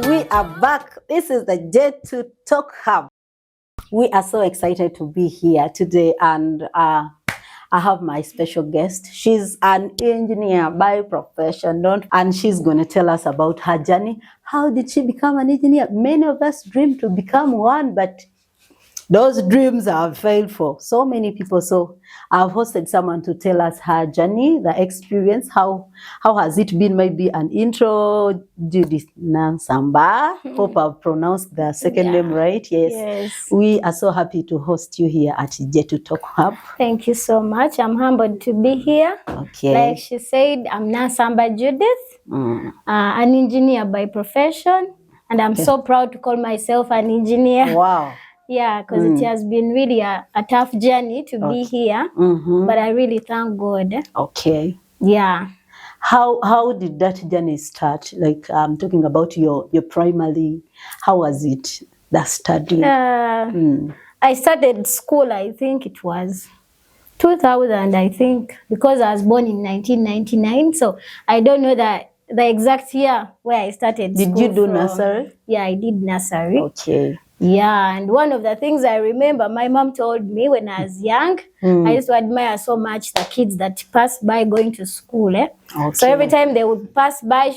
we are back. This is the J2 Talk Hub. We are so excited to be here today, and I have my special guest. She's an engineer by profession, and she's going to tell us about her journey. How did she become an engineer? Many of us dream to become one, but those dreams have failed for so many people. So I've hosted someone to tell us her journey, the experience, how has it been? Maybe an intro. Judith Nansamba. Hope I've pronounced the second name right. Yes. We are so happy to host you here at J2 Talk Hub. Thank you so much. I'm humbled to be here. Okay. Like she said, I'm Nansamba Judith, an engineer by profession, and I'm so proud to call myself an engineer. Wow. Yeah, because it has been really a tough journey to be here, but I really thank God. Okay. Yeah. How did that journey start? Like I'm talking about your primary. How was it, the study? I started school, I think it was 2000, I think, because I was born in 1999. So I don't know the exact year where I started school. Did you do nursery? Yeah, I did nursery. Okay. Yeah, and one of the things I remember my mom told me when I was young, I used to admire so much the kids that pass by going to school. Okay. So every time they would pass by,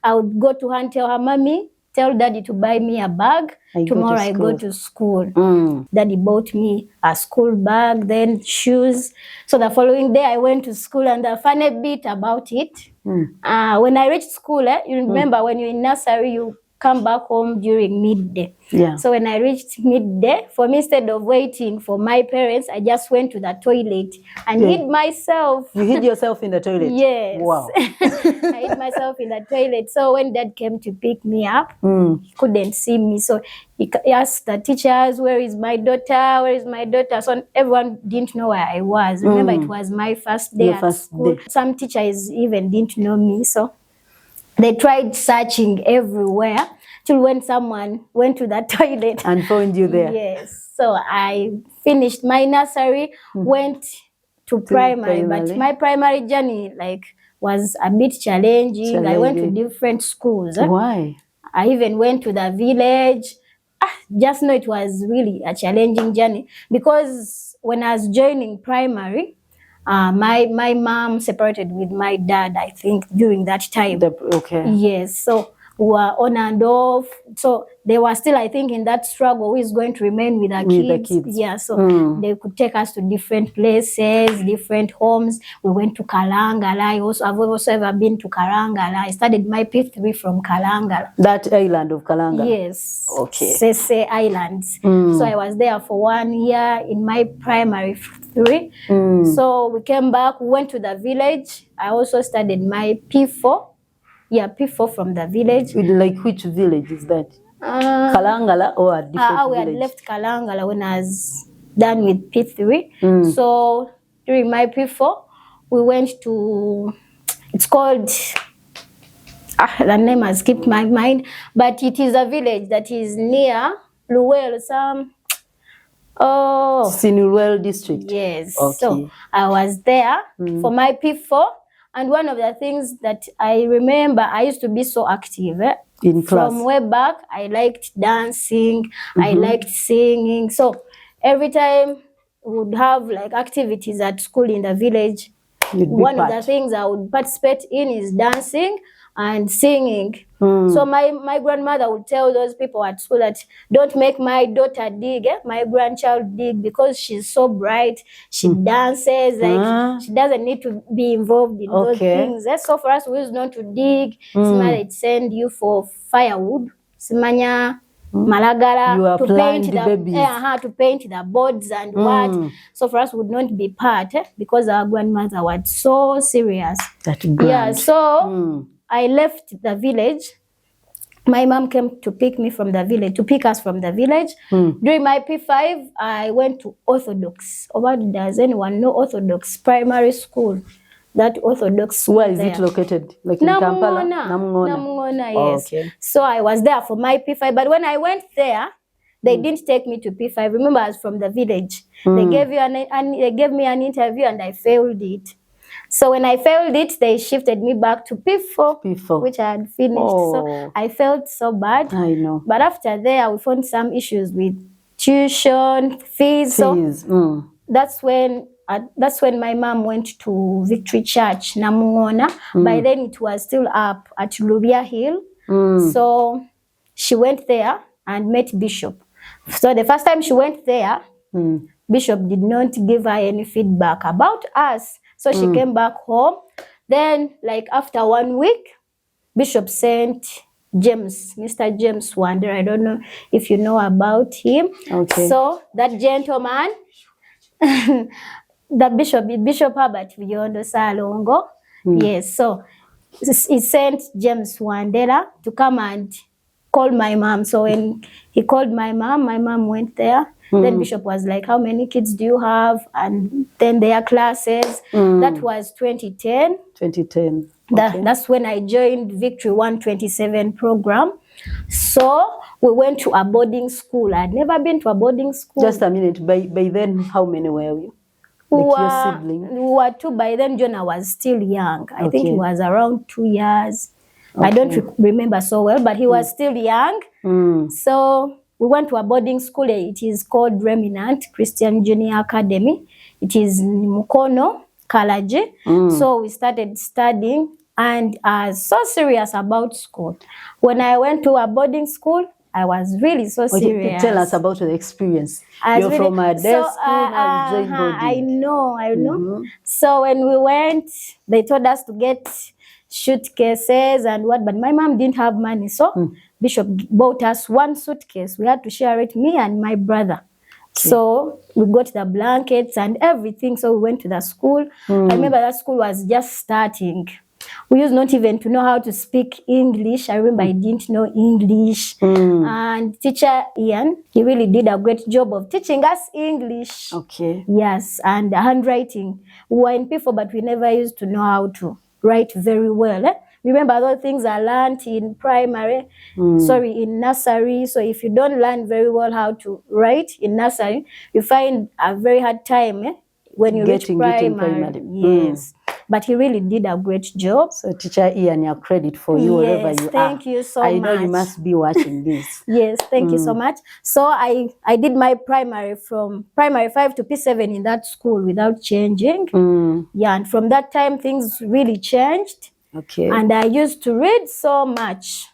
I would go to her and tell her, Mommy, tell Daddy to buy me a bag. Tomorrow I go to school. Daddy bought me a school bag, then shoes. So the following day I went to school, and the funny bit about it, when I reached school, you remember when you're in nursery, you come back home during midday. Yeah. So when I reached midday, for me, instead of waiting for my parents, I just went to the toilet and hid myself. You hid yourself in the toilet? Yes. Wow. I hid myself in the toilet. So when Dad came to pick me up, he couldn't see me. So he asked the teachers, where is my daughter? Where is my daughter? So everyone didn't know where I was. Remember, it was my first day at school. Some teachers even didn't know me. So they tried searching everywhere till when someone went to the toilet and found you there. Yes. So I finished my nursery, went to primary, but my primary journey was a bit challenging. I went to different schools. Why? I even went to the village. Just know it was really a challenging journey, because when I was joining primary, my mom separated with my dad, I think, during that time. Okay. Yes. So we were on and off. So they were still, I think, in that struggle. Who is going to remain with the kids? Yeah. So they could take us to different places, different homes. We went to Kalangala. I've also ever been to Kalangala. I studied my P3 from Kalangala. That island of Kalangala? Yes. Okay. Sese Islands. So I was there for 1 year in my primary 3. So we came back, we went to the village. I also studied my P4. Yeah, P4 from the village. Like which village is that? Kalangala or a different village? We had left Kalangala when I was done with P3. So during my P4, we went to, it's called, the name has skipped my mind, but it is a village that is near Luwel, Sinulwel district. Yes. Okay. So I was there for my P4. And one of the things that I remember, I used to be so active. In class. From way back, I liked dancing, I liked singing. So every time we would have activities at school in the village, one of the things I would participate in is dancing and singing. So my grandmother would tell those people at school that don't make my daughter dig, my grandchild dig, because she's so bright. She dances, she doesn't need to be involved in those things. So for us, we used not to dig. Somebody send you for firewood. Simanya malagara to paint to paint the boards and what. So for us would not be part because our grandmother was so serious. Yeah, so I left the village. My mom came to pick me from the village, to pick us from the village. During my P5, I went to Orthodox. Does anyone know Orthodox primary school? That Orthodox. Where is it located? Like in Kampala? Namungona, yes. Okay. So I was there for my P5, but when I went there, they didn't take me to P5. Remember, I was from the village. They gave me an interview and I failed it. So when I failed it, they shifted me back to P4, which I had finished. So I felt so bad. I know. But after there, we found some issues with tuition, fees. So that's when my mom went to Victory Church, Namungona. By then it was still up at Lubia Hill. So she went there and met Bishop. So the first time she went there, Bishop did not give her any feedback about us. So she came back home. Then, like after 1 week, Bishop sent James, Mr. James Wander. I don't know if you know about him. Okay. So that gentleman, the Bishop Herbert Vyondo Salongo, yes. So he sent James Wandera to come and call my mom. So when he called my mom went there. Then Bishop was like, how many kids do you have? And then their classes. That was 2010. 2010. That's when I joined Victory 127 program. So we went to a boarding school. I'd never been to a boarding school. Just a minute. By then, how many were you? Like your siblings? We were two. By then, Jonah was still young. I think he was around 2 years. I don't remember so well, but he was still young. So we went to a boarding school. It is called Remnant Christian Junior Academy. It is in Mukono, Kalaji. So we started studying and I was so serious about school. When I went to a boarding school, I was really so serious. Tell us about the experience. You're really, from a day school and joined boarding. I know. So when we went, they told us to get suitcases and what, but my mom didn't have money. So Bishop bought us one suitcase. We had to share it, me and my brother. So we got the blankets and everything. So we went to the school. I remember that school was just starting. We used not even to know how to speak English. I remember I didn't know English. And teacher Ian, he really did a great job of teaching us English. Okay. Yes, and handwriting. We were in P4, but we never used to know how to write very well. Remember, those things are learned in primary, in nursery. So if you don't learn very well how to write in nursery, you find a very hard time when you reach primary. Yes. But he really did a great job. So teacher Ian, your credit for you wherever you are. Thank you so much. I know you must be watching this. Yes, thank you so much. So I did my primary from primary 5 to P7 in that school without changing. Yeah, and from that time things really changed. Okay. And I used to read so much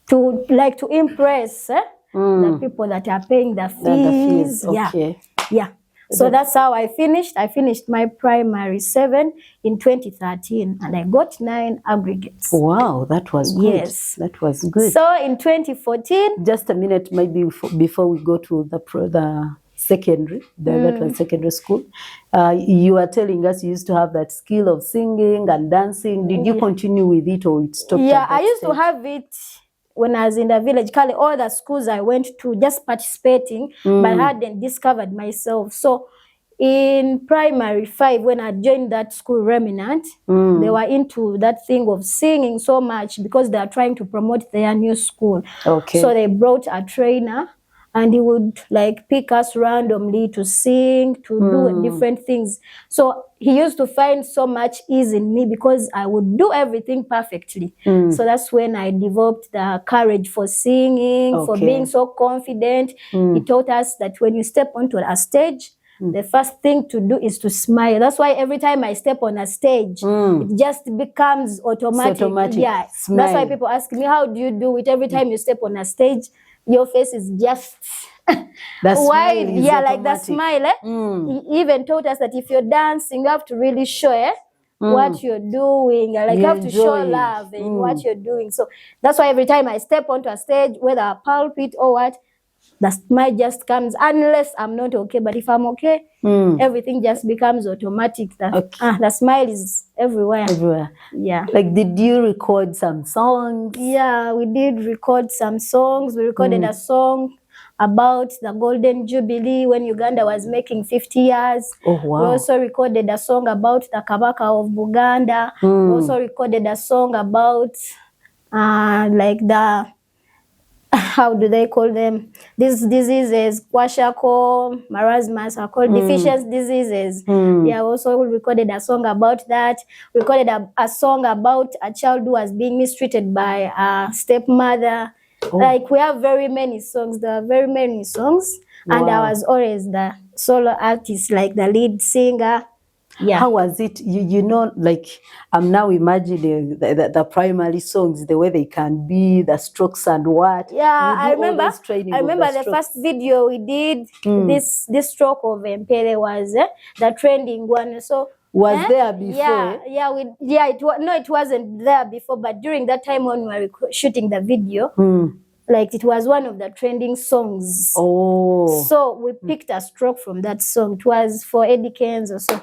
to impress the people that are paying the fees. Okay. Yeah. So that's how I finished. I finished my primary 7 in 2013 and I got 9 aggregates. Wow, that was good. Yes. That was good. So in 2014... Just a minute, maybe before we go to the secondary, that was secondary school. You were telling us you used to have that skill of singing and dancing. Did you continue with it or it stopped? Yeah, I used to have it when I was in the village. All the schools I went to, just participating, but I hadn't discovered myself. So in primary 5, when I joined that school, Remnant, they were into that thing of singing so much because they are trying to promote their new school. Okay. So they brought a trainer and he would pick us randomly to sing, to do different things. So he used to find so much ease in me because I would do everything perfectly. So that's when I developed the courage for singing, for being so confident. He taught us that when you step onto a stage, the first thing to do is to smile. That's why every time I step on a stage, it just becomes automatic. It's automatic. Yeah. Smile. That's why people ask me, how do you do it? Every time you step on a stage, your face is just wide. Yeah, automatic. Like that smile. He even taught us that if you're dancing, you have to really show what you're doing. Like you have to show love in what you're doing. So that's why every time I step onto a stage, whether a pulpit or what, the smile just comes, unless I'm not okay. But if I'm okay, everything just becomes automatic. The smile is everywhere. Everywhere. Yeah. Like, did you record some songs? Yeah, we did record some songs. We recorded a song about the Golden Jubilee when Uganda was making 50 years. Oh, wow. We also recorded a song about the Kabaka of Buganda. We also recorded a song about how do they call them? These diseases, kwashiorkor, marasmus, are called deficient diseases. Yeah, also recorded a song about that. Recorded a song about a child who was being mistreated by a stepmother. Like, we have very many songs. There are very many songs. And I was always the solo artist, like the lead singer. Yeah. How was it? You know, like, I'm now imagining the primary songs, the way they can be, the strokes and what. Yeah, I remember the strokes. first video we did, this stroke of Mpere was the trending one. So was there before? It wasn't there before, but during that time when we were shooting the video, like, it was one of the trending songs. Oh. So we picked a stroke from that song. It was for Eddie Kenzo or so.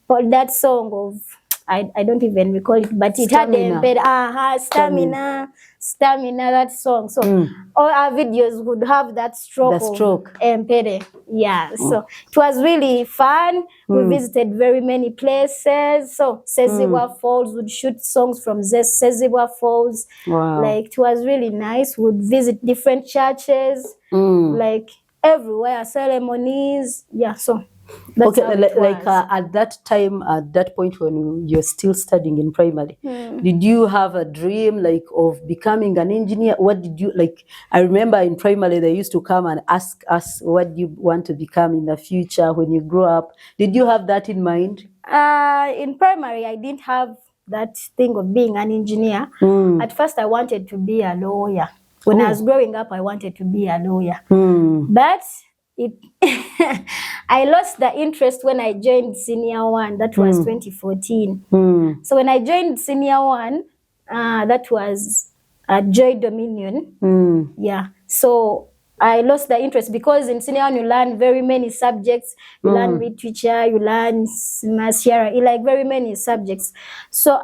For that song of, I don't even recall it, but it Stamina. had Stamina, that song. So all our videos would have that stroke. The stroke. Mpere. Yeah. So it was really fun. We visited very many places. So Sezibwa Falls, would shoot songs from Sezibwa Falls. Wow. Like, it was really nice. We'd visit different churches, like everywhere, ceremonies. Yeah. So that's okay, how it like was. at that time, at that point when you're still studying in primary, did you have a dream, like, of becoming an engineer? What did you, like, I remember in primary they used to come and ask us, what do you want to become in the future when you grow up? Did you have that in mind? In primary, I didn't have that thing of being an engineer. At first, I wanted to be a lawyer. When I was growing up, I wanted to be a lawyer. But I lost the interest when I joined Senior 1. That was 2014. So when I joined Senior 1, that was at Joy Dominion. Yeah. So I lost the interest because in Senior 1 you learn very many subjects. You learn literature, you learn CRE, like very many subjects. So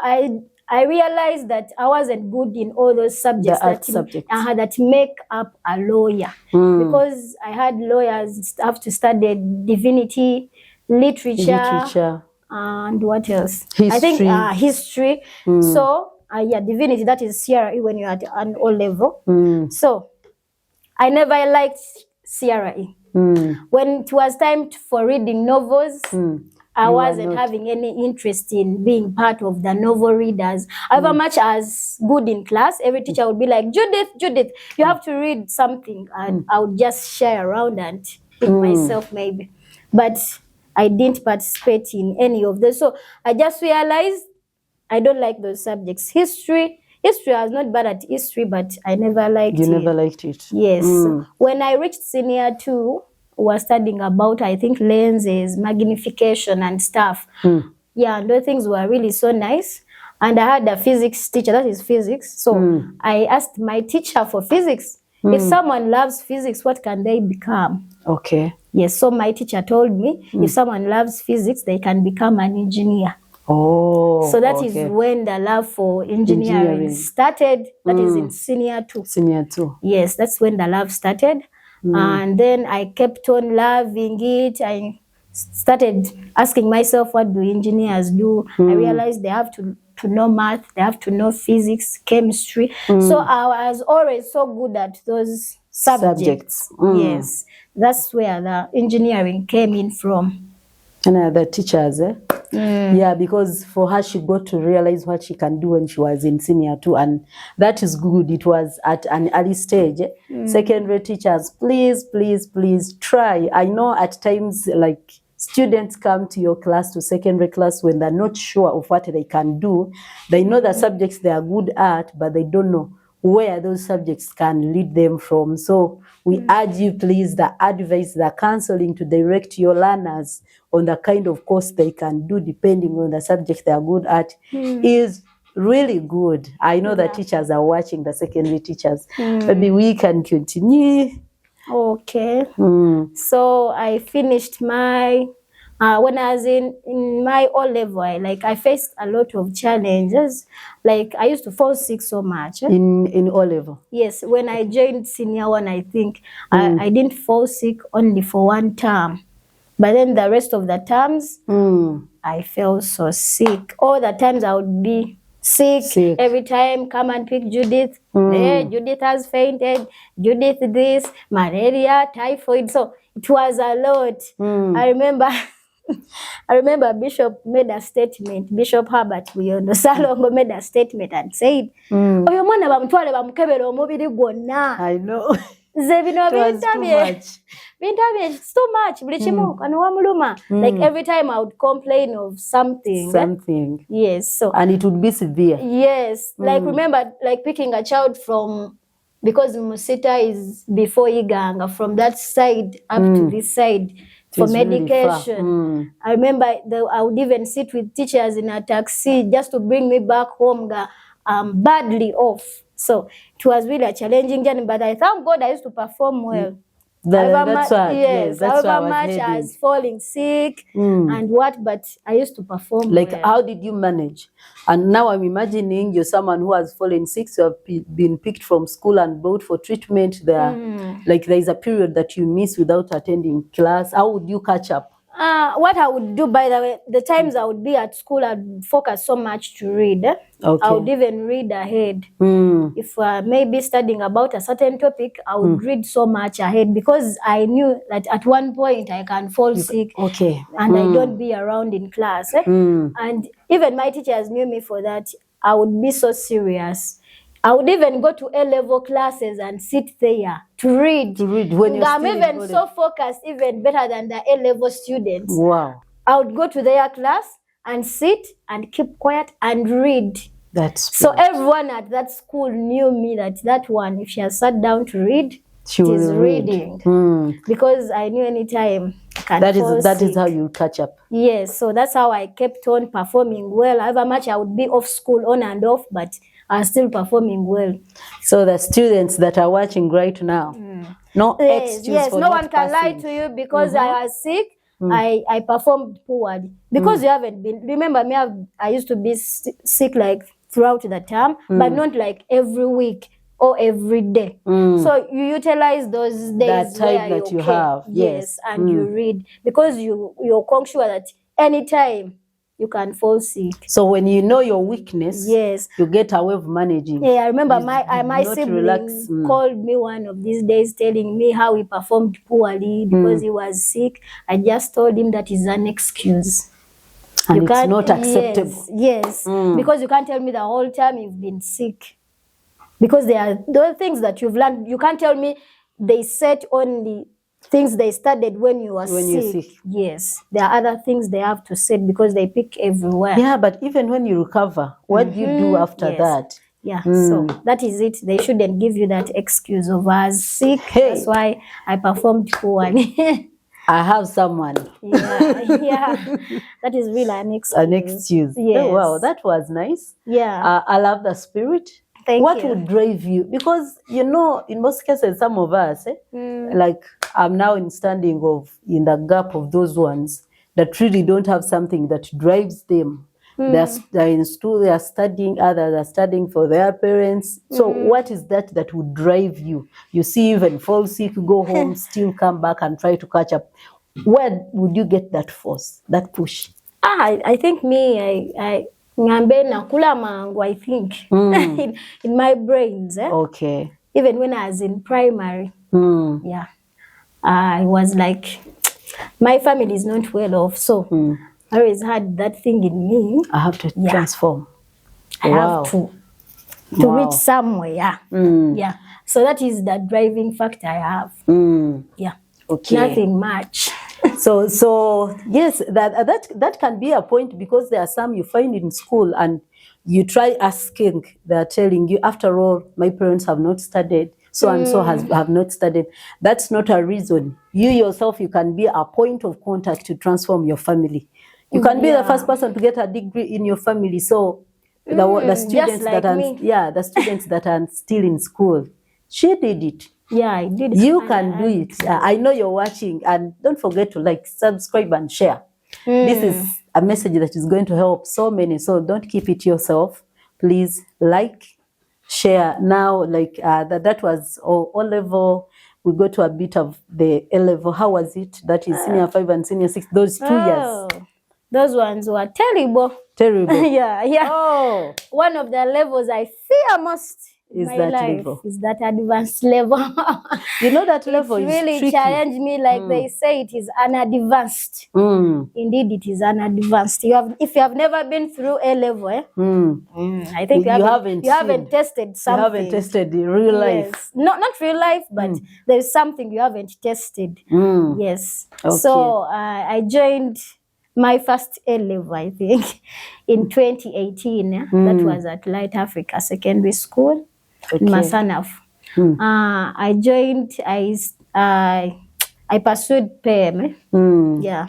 I realized that I wasn't good in all those subjects that make up a lawyer. Because I had lawyers have to study divinity, literature. And what else? History. I think history. So, divinity, that is CRE when you're at an O level. So, I never liked CRE. When it was time for reading novels, I wasn't having any interest in being part of the novel readers. However much as good in class, every teacher would be like, Judith, you have to read something. And I would just share around and pick myself maybe. But I didn't participate in any of those. So I just realized I don't like those subjects. History, I was not bad at history, but I never liked it. You never liked it? Yes. When I reached Senior 2, was studying about, I think, lenses, magnification and stuff. Yeah, and those things were really so nice. And I had a physics teacher, that is physics. So I asked my teacher for physics. If someone loves physics, what can they become? Okay. Yes, so my teacher told me, if someone loves physics, they can become an engineer. Oh, so that is when the love for engineering started. That is in Senior 2. Senior 2. Yes, that's when the love started. And then I kept on loving it. I started asking myself, what do engineers do? I realized they have to know math, they have to know physics, chemistry. So I was always so good at those subjects. Yes, that's where the engineering came in from. And the teachers, yeah, because for her, she got to realize what she can do when she was in Senior 2, and that is good. It was at an early stage. Secondary teachers, please try. I know at times, like, students come to your class, to secondary class, when they're not sure of what they can do. They know the subjects they are good at, but they don't know where those subjects can lead them from. So we urge you, please, the advice, the counseling to direct your learners on the kind of course they can do depending on the subject they are good at is really good. I know the teachers are watching, the secondary teachers. Maybe we can continue. Okay. So I finished my when I was in my O level, I faced a lot of challenges. Like, I used to fall sick so much. In O level? Yes. When I joined Senior 1, I think I didn't fall sick only for one term. But then the rest of the terms, I felt so sick. All the times I would be sick. Sick. Every time, come and pick Judith. Hey, Judith has fainted. Judith this, malaria, typhoid. So it was a lot. I remember I remember Bishop made a statement, Bishop Herbert Buyondo Salongo made a statement and said, oyo mwana bamutwale bamukebera omubiri gwonna. I know. Ze bino It was too much. it's too much. Buli kimu kano wamuluma. Like every time I would complain of something. Something. Yes. So And it would be severe. yes. Like remember like picking a child from, because Musita is before Iganga, from that side up to this side for It's really medication. I remember I would even sit with teachers in a taxi just to bring me back home badly off. So it was really a challenging journey, but I thank God I used to perform well. That's why. Yes, that's why I however was much heading. I was falling sick and what, but I used to perform Like, well. how did you manage? And now I'm imagining you're someone who has fallen sick, so have been picked from school and brought for treatment. Like, there is a period that you miss without attending class. How would you catch up? What I would do, by the way, the times I would be at school, I'd focus so much to read. Okay. I would even read ahead. If maybe studying about a certain topic, I would read so much ahead because I knew that at one point I can fall sick Okay. and I don't be around in class. And even my teachers knew me for that. I would be so serious. I would even go to A-level classes and sit there to read. To read when you're I'm still in even college. so focused, even better than the A-level students. Wow. I would go to their class and sit and keep quiet and read. That's So everyone at that school knew me that one, if she has sat down to read, she it is will read. reading. Because I knew anytime I can That fall is sick. how you catch up. Yes, so that's how I kept on performing well. However much I would be off school, on and off, but I was still performing well. So the students that are watching right now, no excuse Yes, for no not one can lie passing. to you because I was sick. I performed poorly because you haven't been. Remember me, I used to be sick like throughout the term, but not like every week or every day. So you utilize those days That time where that you're you have, yes. and you read because you're sure that anytime you can fall sick. So when you know your weakness, Yes. you get a way of managing. Yeah, I remember You my did not sibling relax. called me one of these days telling me how he performed poorly because he was sick. I just told him that is an excuse. And it's not acceptable. Yes, because you can't tell me the whole time you've been sick. Because there are things that you've learned. You can't tell me they set only things they studied when you were you're sick. sick. Yes, there are other things they have to set because they pick everywhere. Yeah, but even when you recover, what do you do after Yes. that? Yeah, so that is it. They shouldn't give you that excuse of us sick. Hey. That's why I performed poorly. I have someone. yeah, that is really an excuse. An excuse. Yes. Oh, wow, that was nice. Yeah. I love the spirit. Thank What you. would drive you? Because, you know, in most cases, some of us, like I'm now in the gap of those ones that really don't have something that drives them. They're in school, they are studying, others are studying for their parents. So what is that would drive you? You see, even fall sick, go home, still come back and try to catch up. Where would you get that force, that push? I think me, I ngambe nakula mangu, I think. in my brains. Okay. Even when I was in primary. Yeah. I was like, my family is not well off, so I always had that thing in me. I have to transform. I Wow. have to reach somewhere. Yeah. So that is the driving factor I have. Yeah. Okay. Nothing much. So yes, that can be a point, because there are some you find in school and you try asking, they're telling you, after all, my parents have not studied, so and so have not studied. That's not a reason. You yourself, you can be a point of contact to transform your family. You can be the first person to get a degree in your family. So the students like the students that are still in school, she did it. Yeah, I did. You can do it. I know you're watching, and don't forget to like, subscribe, and share. This is a message that is going to help so many. So don't keep it yourself. Please like, share. Now, like that was O level. We go to a bit of the A level. How was it? That is senior 5 and senior 6. Those 2 years. Those ones were terrible. Terrible. Yeah. Oh, One of the levels I fear most in is my that life level? is that advanced level. You know that level It's is really tricky. challenged me, like they say it is unadvanced. Mm. Indeed, it is unadvanced. If you have never been through A level, I think You haven't you haven't seen. tested You something. haven't tested in real life. Yes, not real life, but there's something you haven't tested. Mm. Yes. Okay. So I joined my first A level, I think, in 2018. That was at Light Africa Secondary School in Okay. Masanaf. I joined. I pursued PEM. Yeah.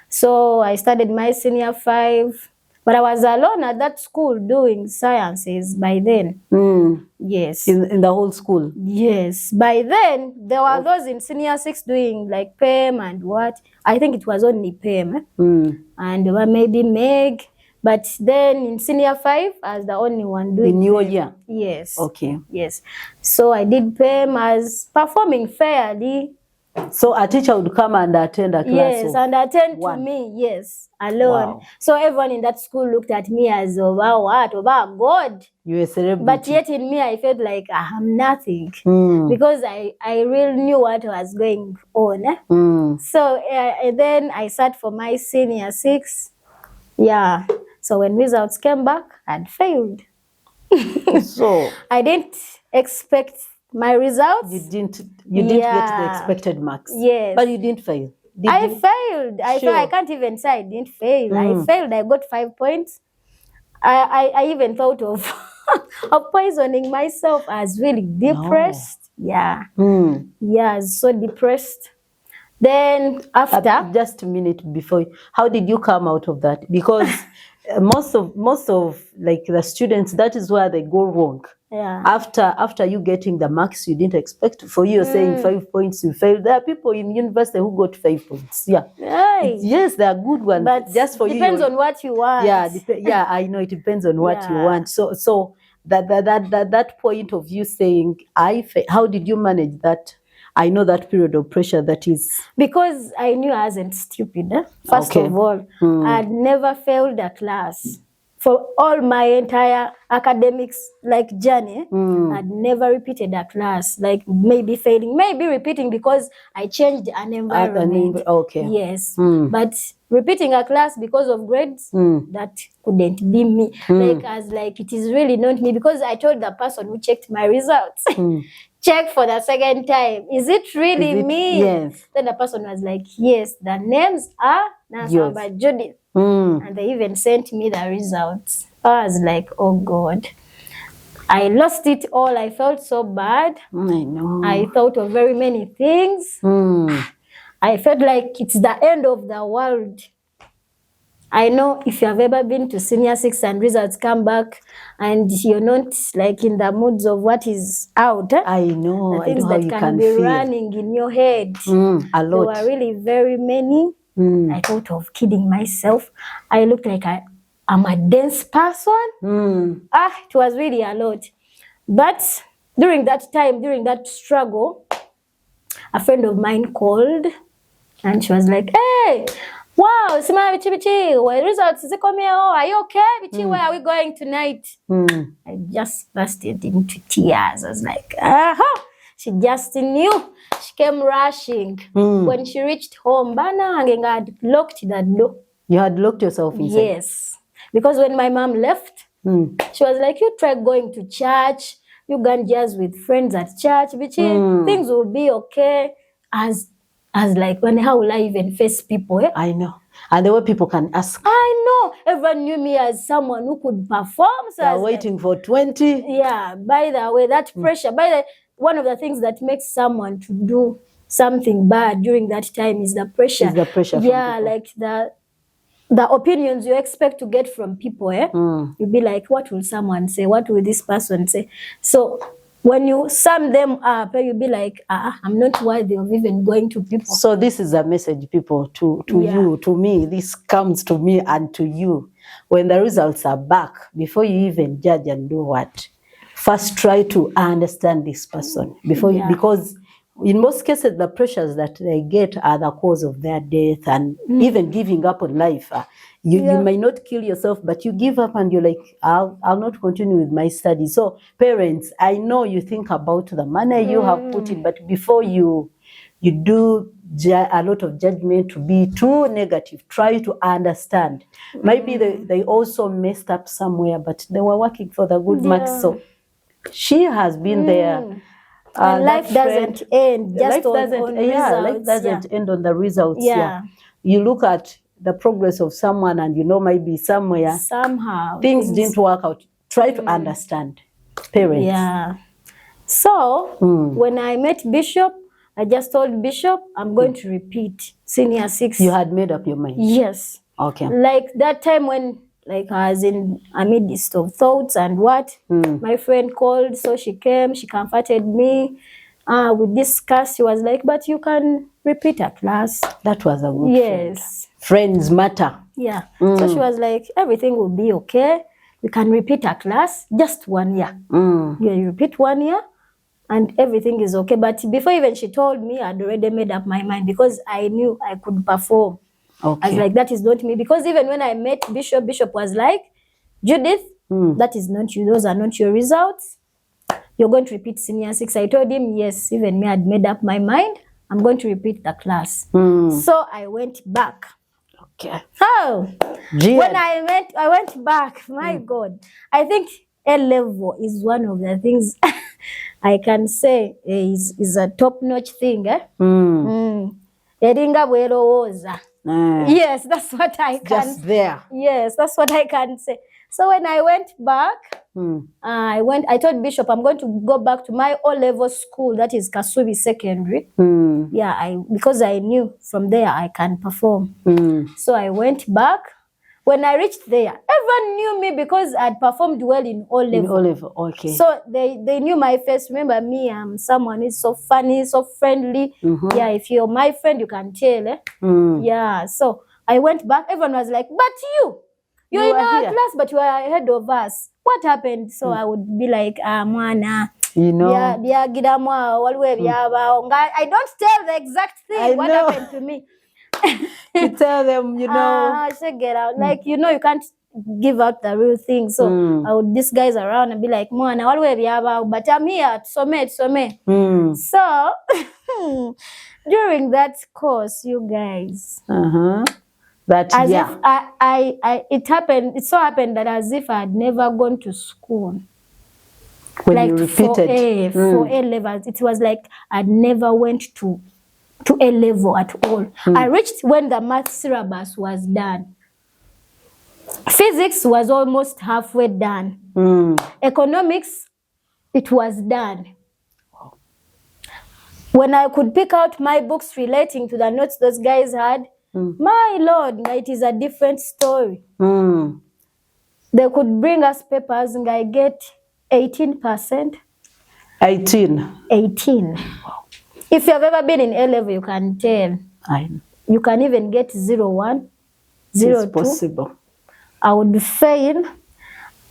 So I started my senior 5, but I was alone at that school doing sciences by then. Yes. In the whole school. Yes. By then, there were those in senior 6 doing like PEM and what. I think it was only PEM. And there were maybe MEG. But then in senior 5, I was the only one doing In your PEM. year? Yes. Okay. Yes. So I did PEM as performing fairly. So a teacher would come and attend a class. Yes, and attend one. to me, yes, alone. Wow. So everyone in that school looked at me as, oh, wow, what? Oh, wow, God. You're a celebrity. But yet in me, I felt like I'm nothing. Because I really knew what was going on. So and then I sat for my senior 6. Yeah. So when results came back, I'd failed. So I didn't expect my results. you didn't get the expected marks. Yes. But you didn't fail. I failed. Sure. I can't even say I didn't fail. I failed. I got 5 points. I even thought of of poisoning myself. I was really depressed. No. Yeah. Yeah, I was so depressed. Then after just a minute before, how did you come out of that? Because most of like the students, that is where they go wrong. Yeah. After you getting the marks you didn't expect, for you saying 5 points you failed. There are people in university who got 5 points. Yeah. Right. Yes, they are good ones. But just for depends on what you want. Yeah, I know it depends on what you want. So that point of you saying how did you manage that? I know that period of pressure that is. Because I knew I wasn't stupid. First of all, I'd never failed a class. For all my entire academics journey, I'd never repeated a class. Like maybe failing, maybe repeating because I changed an environment. Okay. Yes. But repeating a class because of grades, that couldn't be me. It is really not me, because I told the person who checked my results, check for the second time. Is it really me? Yes. Then the person was like, yes, the names are Nasaba Judith. And they even sent me the results. I was like, oh God. I lost it all. I felt so bad. I know. I thought of very many things. I felt like it's the end of the world. I know if you have ever been to senior 6 and results come back and you're not in the moods of what is out. I know. The things I know that how you can be running in your head. A lot. There were really very many. I thought of killing myself. I looked like I'm a dense person. It was really a lot. But during that time, during that struggle, a friend of mine called and she was like, hey, wow, Sima Bichi, where results is coming? Are you okay? Bichi, where are we going tonight? I just busted into tears. I was like, she just knew. She came rushing. When she reached home, Bana had locked the door. You had locked yourself inside? Yes. Because when my mom left, she was like, you try going to church, you can just with friends at church, Bichi, things will be okay. As how will I even face people? I know. And the way people can ask. I know. Everyone knew me as someone who could perform. So they're waiting for 20. Yeah. By the way, that pressure, one of the things that makes someone to do something bad during that time is the pressure. Is the pressure. Yeah, like the opinions you expect to get from people. You'll be like, what will someone say? What will this person say? So when you sum them up, you'll be like, I'm not worthy of even going to people. So this is a message, people, to you, to me. This comes to me and to you. When the results are back, before you even judge and do what, first try to understand this person before you, because in most cases, the pressures that they get are the cause of their death and even giving up on life. You may not kill yourself, but you give up and you're like, I'll not continue with my studies. So parents, I know you think about the money you have put in, but before you do a lot of judgment to be too negative, try to understand. Maybe they also messed up somewhere, but they were working for the good marks. So she has been there. And life doesn't end just on results. Life doesn't end on the results. Yeah. You look at the progress of someone and you know maybe somewhere Somehow things didn't work out. Try to understand parents. Yeah. So when I met Bishop, I just told Bishop I'm going to repeat senior 6. You had made up your mind? Yes. Okay. Like that time when like I was in a midst of thoughts and what, my friend called, so she came, she comforted me. We discussed, she was like, but you can repeat a class. That was a good Yes. Friends matter. Yeah. So she was like, everything will be okay. We can repeat a class, just 1 year. Yeah, you repeat 1 year and everything is okay. But before even she told me, I'd already made up my mind because I knew I could perform. Okay. I was like, that is not me. Because even when I met Bishop, Bishop was like, Judith, that is not you. Those are not your results. You're going to repeat senior 6. I told him, yes, even me, I'd made up my mind. I'm going to repeat the class. So I went back. Okay. Oh, when I went back, my God. I think A-level is one of the things I can say is a top-notch thing. Eringa bwerowooza. Yes, that's what I can. Just there. Yes, that's what I can say. So when I went back, I told Bishop I'm going to go back to my O-level school, that is Kasubi Secondary. Yeah, because I knew from there I can perform. So I went back. When I reached there, everyone knew me because I'd performed well in O-level. In O-level, okay. So they knew my face. Remember me, I'm someone who's so funny, so friendly. Yeah, if you're my friend, you can tell. Yeah, so I went back. Everyone was like, but you're in our class, but you are ahead of us. What happened? So I would be like, mwana. You know. I don't tell the exact thing. What happened to me. You tell them, you know. Get out. Like, you can't give out the real thing. So I would these guys around and be like, Mwana, but I'm here, some. So during that course, you guys. That as if it happened, it so happened that as if I had never gone to school. When like you repeated. For A levels, it was like I never went to A level at all. I reached when the math syllabus was done. Physics was almost halfway done. Economics, it was done. When I could pick out my books relating to the notes those guys had, my Lord, it is a different story. They could bring us papers and I get 18%. 18. If you have ever been in A level, you can tell. You can even get 0.1, 0.2. It's possible. I would fail.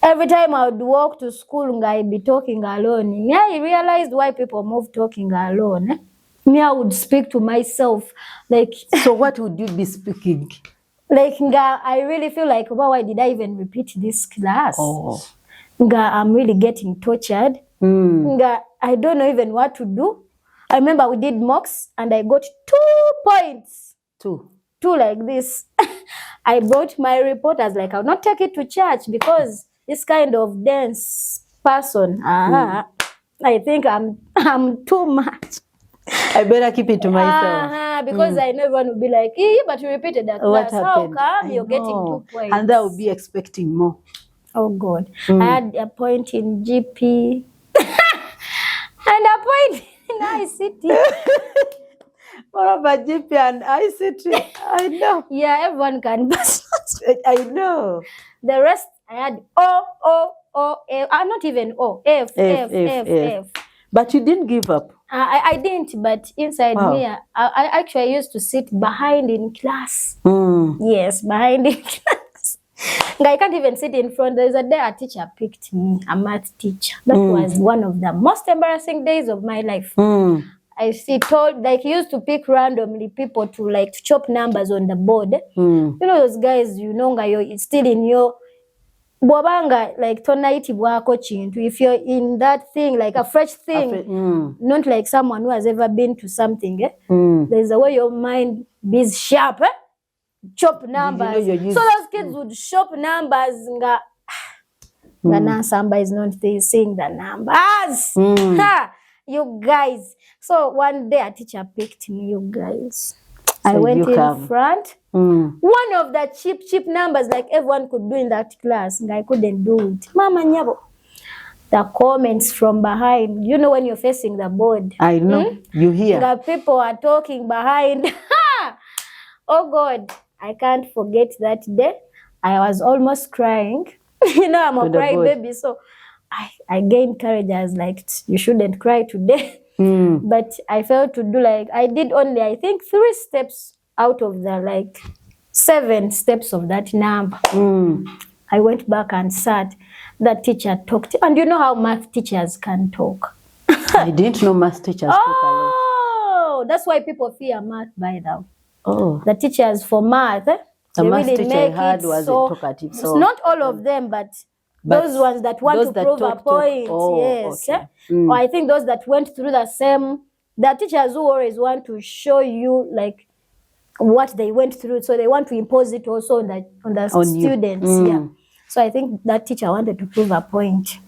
Every time I would walk to school, I'd be talking alone. Yeah, I realized why people move talking alone. Me, I would speak to myself. Like, so what would you be speaking? Like, I really feel like, why did I even repeat this class? I'm really getting tortured. I don't know even what to do. I remember we did mocks and I got 2 points. 2 like this. I brought my report. I was like, I'll not take it to church because this kind of dense person, I think I'm too much. I better keep it to myself. Because I know everyone will be like, but you repeated that class. How come you're getting 2 points? And they will be expecting more. Oh God. I had a point in GP and a point in ICT. What about GP and ICT? I know. Yeah, everyone can pass. I know. The rest I had O, F. Not even O. F. But you didn't give up. I didn't, but inside me, I actually used to sit behind in class. Yes, behind in class. I can't even sit in front. There's a day a teacher picked me, a math teacher. That was one of the most embarrassing days of my life. I see told like he used to pick randomly people to like to chop numbers on the board. You know those guys, you know, it's still in your bwabanga like tonayitibwako kintu. If you're in that thing, like a fresh thing, not like someone who has ever been to something, there's a way your mind is sharp, chop numbers. So those kids would chop numbers nga Nansamba is not seeing the numbers. Ha! You guys. So one day a teacher picked me, you guys. So I went in front. One of the cheap numbers like everyone could do in that class. I couldn't do it. Mama Nyabo. The comments from behind. You know when you're facing the board. I know. You hear. The people are talking behind. Oh God. I can't forget that day. I was almost crying. You know, I'm a crying baby. So I gained courage. I was like, you shouldn't cry today. But I failed to do like, I did only, I think, 3 steps out of the like 7 steps of that number. I went back and sat. That teacher talked. And you know how math teachers can talk. I didn't know math teachers talk a lot. Oh, that's why people fear math by now. Oh. The teachers for math, the math really teacher I had was so talkative. So not all of them, but those ones that want to prove a point. Oh, yes. Okay. Or I think those that went through the same, the teachers who always want to show you like what they went through. So they want to impose it also on the students. Yeah. So I think that teacher wanted to prove a point.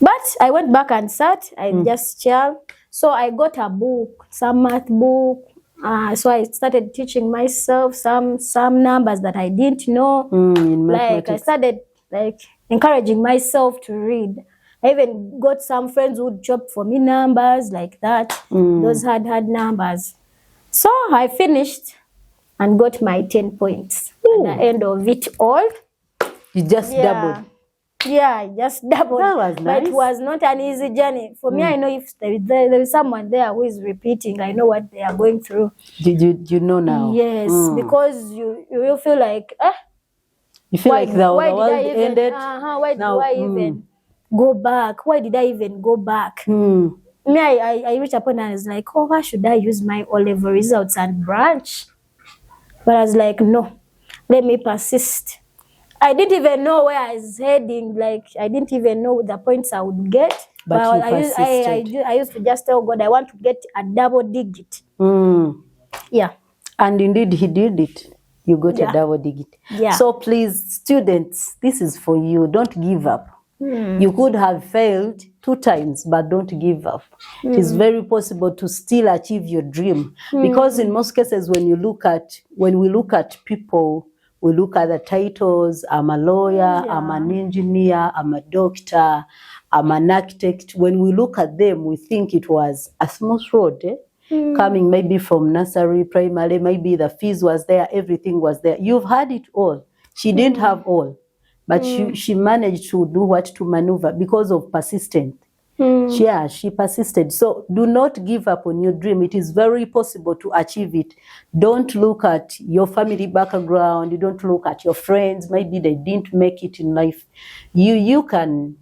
But I went back and sat. I just chilled. So I got a book, some math book. So I started teaching myself some numbers that I didn't know. Like I started like encouraging myself to read. I even got some friends who would chop for me numbers like that. Those hard numbers. So I finished and got my 10 points. At the end of it all. You just doubled. Yeah, I just doubled. That was nice. But it was not an easy journey. For me, I know if there is someone there who is repeating, I know what they are going through. You know now? Yes, because you feel like, you feel like the world ended. Why did I even go back? Why did I even go back? Me, I reached a point and I was like, oh, why should I use my O-level results and branch? But I was like, no, let me persist. I didn't even know where I was heading. Like, I didn't even know the points I would get. But I used to just tell God, I want to get a double digit. Yeah. And indeed, he did it. You got a double digit. Yeah. So please, students, this is for you. Don't give up. You could have failed 2 times, but don't give up. It is very possible to still achieve your dream. Because in most cases, when we look at people, we look at the titles. I'm a lawyer, I'm an engineer, I'm a doctor, I'm an architect. When we look at them, we think it was a smooth road, coming maybe from nursery, primary, maybe the fees was there, everything was there. You've had it all. She didn't have all, but she managed to do what? To maneuver because of persistence. She persisted. So do not give up on your dream. It is very possible to achieve it. Don't look at your family background. You don't look at your friends. Maybe they didn't make it in life. You can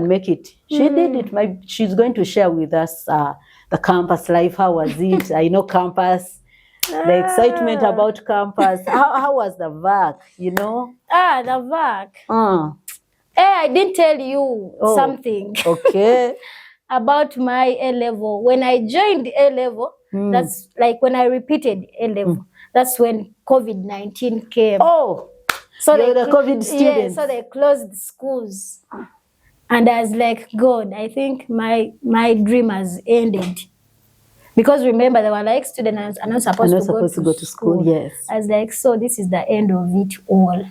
make it. She did it. She's going to share with us the campus life. How was it? I know campus. The excitement about campus. How was the VAC? You know? The VAC. I didn't tell you something. Okay. About my A-level. When I joined A-level, that's like when I repeated A-level. That's when COVID-19 came. Oh, so you're the COVID students. Yeah, so they closed schools. And I was like, God, I think my dream has ended. Because remember, they were like, students are not supposed to go to school. Yes. I was like, so this is the end of it all.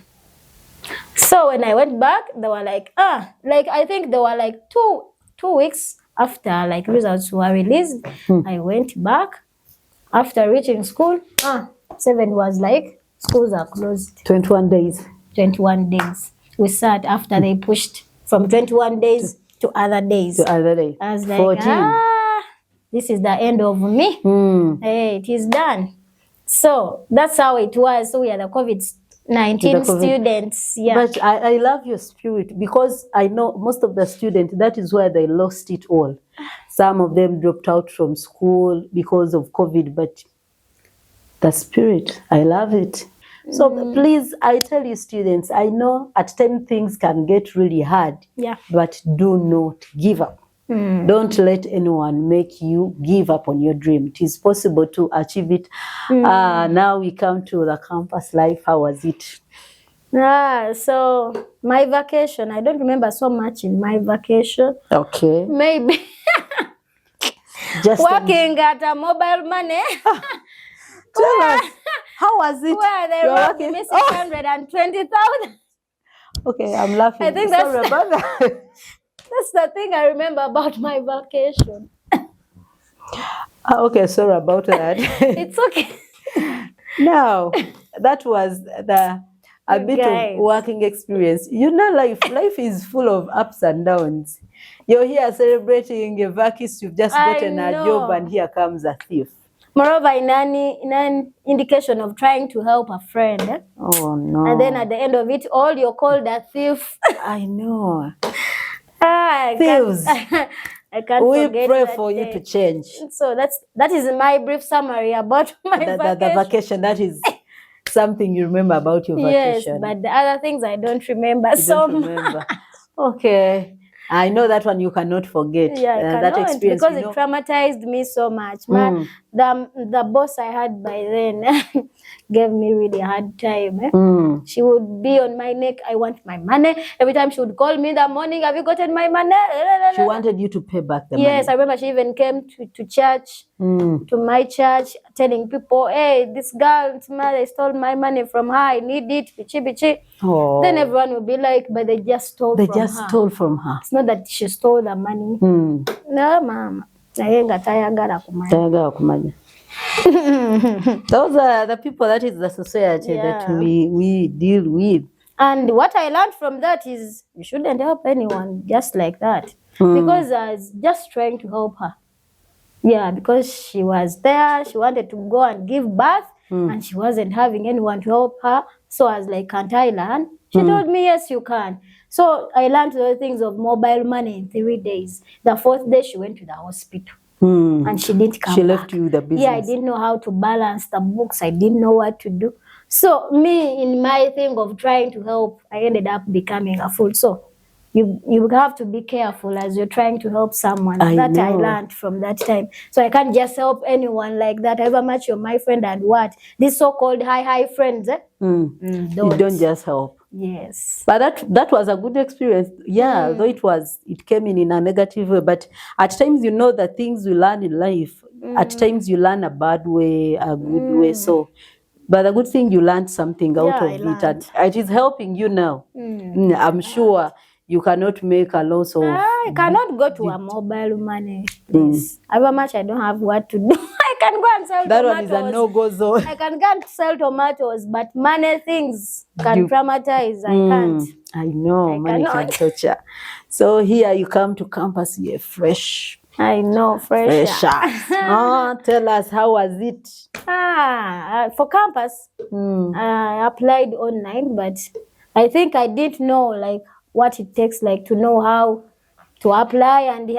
So when I went back, they were like, I think they were like 2 weeks after like results were released. I went back after reaching school. 7 was like, schools are closed. 21 days. 21 days. We sat after they pushed from 21 days to other days. I was like, 14. This is the end of me. Hey, it is done. So that's how it was. So we are the COVID 19 With the COVID. students. Yeah. But I love your spirit, because I know most of the students, that is where they lost it all. Some of them dropped out from school because of COVID, but the spirit, I love it. So please, I tell you students, I know at times things can get really hard, Yeah. but do not give up. Don't let anyone make you give up on your dream. It is possible to achieve it. Now we come to the campus life. How was it? So my vacation, I don't remember so much in my vacation. Okay. Maybe Just working at a mobile money. tell us, how was it? Where they You're wrote working- me 620,000. Okay, I'm laughing. I think Sorry that's- about that. That's the thing I remember about my vacation. Okay, sorry about that. It's okay. Now, that was a bit Guys. of working experience. You know, life is full of ups and downs. You're here celebrating a vacation, you've just I gotten a know. job, and here comes a thief. Moreover, in an indication of trying to help a friend. Oh no. And then at the end of it all, you're called a thief. I know. I Thieves. I can't We forget pray that for you day. to change. So that is my brief summary about my The vacation. vacation, that is something you remember about your Yes, vacation. but the other things I don't remember You so don't remember. Okay. I know that one you cannot forget. Yeah, I that cannot, experience, because you it know. traumatized me so much. The boss I had by then gave me really hard time. She would be on my neck. I want my money. Every time she would call me in the morning, have you gotten my money? She wanted you to pay back the Yes, I money. remember she even came to church, to my church, telling people, hey, this girl, they stole my money from her. I need it. Bichi, bichi. Oh. Then everyone would be like, but they just stole They from just her. stole from her. It's not that she stole the money. No, mama. Naye nga tayagala kumanya. Tayagala kumanya. Those are the people, that is the society that Yeah. we deal with. And what I learned from that is you shouldn't help anyone just like that. Because I was just trying to help her. Yeah, because she was there, she wanted to go and give birth, and she wasn't having anyone to help her. So I was like, can't I learn? She told me, yes, you can. So I learned the things of mobile money in 3 days. The 4th day, she went to the hospital. And she didn't come She back. left you with the business. Yeah, I didn't know how to balance the books. I didn't know what to do. So me, in my thing of trying to help, I ended up becoming a fool. So you have to be careful as you're trying to help someone. I I know. learned from that time. So I can't just help anyone like that. However much you're my friend and what? These so-called high friends, You don't just help. Yes. But that was a good experience. Yeah, though it came in a negative way. But at times, you know, the things you learn in life, at times you learn a bad way, a good way. So, but the good thing, you learned something out Yeah, of I it. And it is helping you now. I'm sure you cannot make a loss of... I cannot go to a mobile money place. However much I don't have what to do. I can go and sell That tomatoes. one is a no-go zone. I can go and sell tomatoes, but money things can traumatize. I can't. I know, I money can cannot. torture. So here you come to campus, you're fresh. I know, fresher. Tell us, how was it? For campus, I applied online, but I think I didn't know like what it takes like to know how to apply and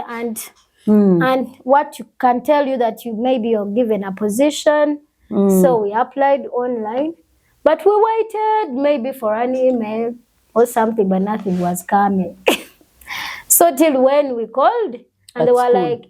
what you can tell you that you maybe you're given a position. So we applied online, but we waited maybe for an email or something, but nothing was coming. So till when we called, and they were like,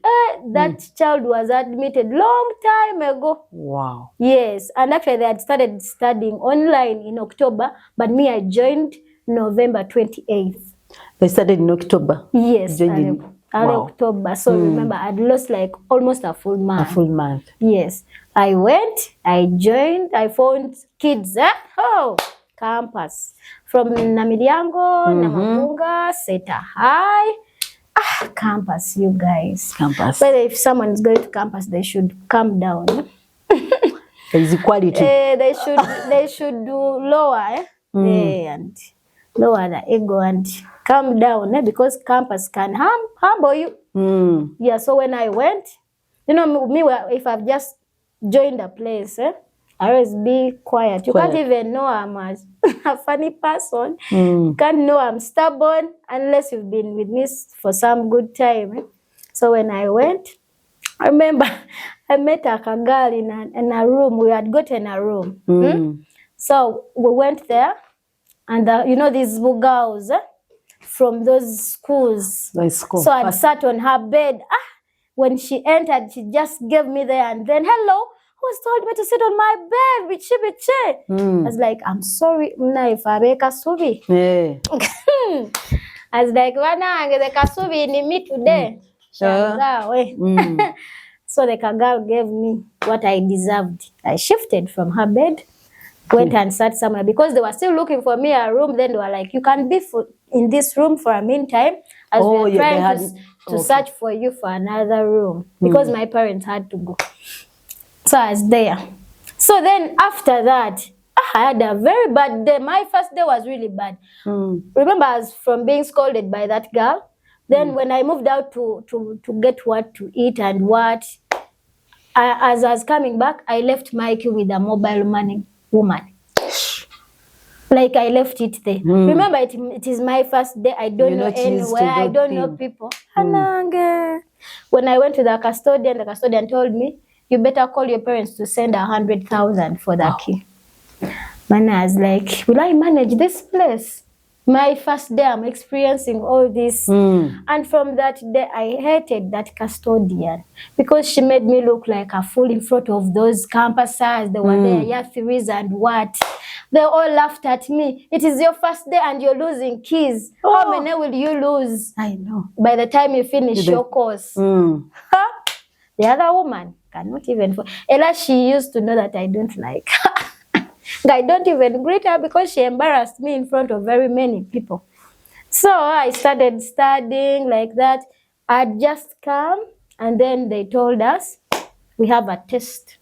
that child was admitted long time ago. Wow. Yes, and actually they had started studying online in October, but me, I joined November 28th. They started in October. Yes, Joined in- early wow. October. So remember, I'd lost like almost a full A month. full month. Yes, I went, I joined, I found kids, campus. From Namiliango, Namamunga, Seta High. Campus, you guys. Campus. But if someone is going to campus, they should calm down. There is equality. They should do lower, and lower the ego and calm down, because campus can humble you. Yeah, so when I went, you know, me if I've just joined a place, always be quiet. You Quiet. can't even know I'm a funny person. You can't know I'm stubborn unless you've been with me for some good time. So when I went, I remember I met a girl in a room. We had gotten a room. So we went there, and you know these girls from those schools. So I sat on her bed. When she entered, she just gave me there and then, hello, who's told me to sit on my bed? I was like, I'm sorry, if I make a subi. I was like, the kasubi ni me today. So the girl gave me what I deserved. I shifted from her bed, went and sat somewhere because they were still looking for me a room. Then they were like, you can be in this room for a meantime as we are trying to search for you for another room because my parents had to go. So I was there. So then after that, I had a very bad day. My first day was really bad. Remember, I was from being scolded by that girl. Then when I moved out to get what to eat and what, as I was coming back, I left Mikey with a mobile money woman. Like I left it there. Remember, it is my first day. I don't know anywhere. I don't know people. When I went to the custodian told me, you better call your parents to send 100,000 for the key. Man, I was like, will I manage this place? My first day, I'm experiencing all this. And from that day, I hated that custodian because she made me look like a fool in front of those campuses. They were there, yathiris and what. They all laughed at me. It is your first day and you're losing keys. How many will you lose? I know. By the time you finish your course. The other woman cannot even... Ella, she used to know that I don't like her. I don't even greet her because she embarrassed me in front of very many people. So I started studying like that. I'd just come and then they told us, we have a test.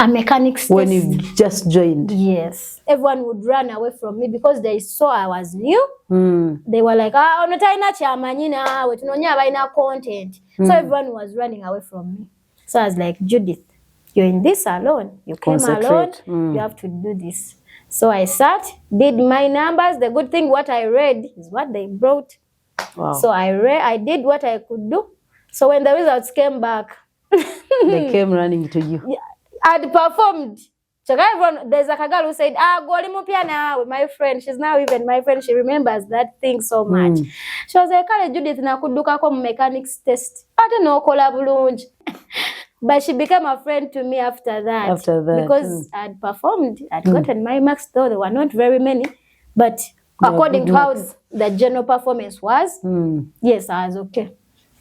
A mechanics test. When you just joined? Yes. Everyone would run away from me because they saw I was new. They were like, content. So everyone was running away from me. So I was like, Judith, you're in this alone. You came alone. You have to do this. So I sat, did my numbers. The good thing, what I read is what they brought. Wow. So I did what I could do. So when the results came back, they came running to you. I'd performed. So everyone, there's a girl who said, with my friend. She's now even my friend. She remembers that thing so much. She was like, Judith, nakuduka mechanics test. I don't know, bulungi. But she became a friend to me after that. Because I'd performed. I'd gotten my marks, though there were not very many. But according to how the general performance was, yes, I was okay.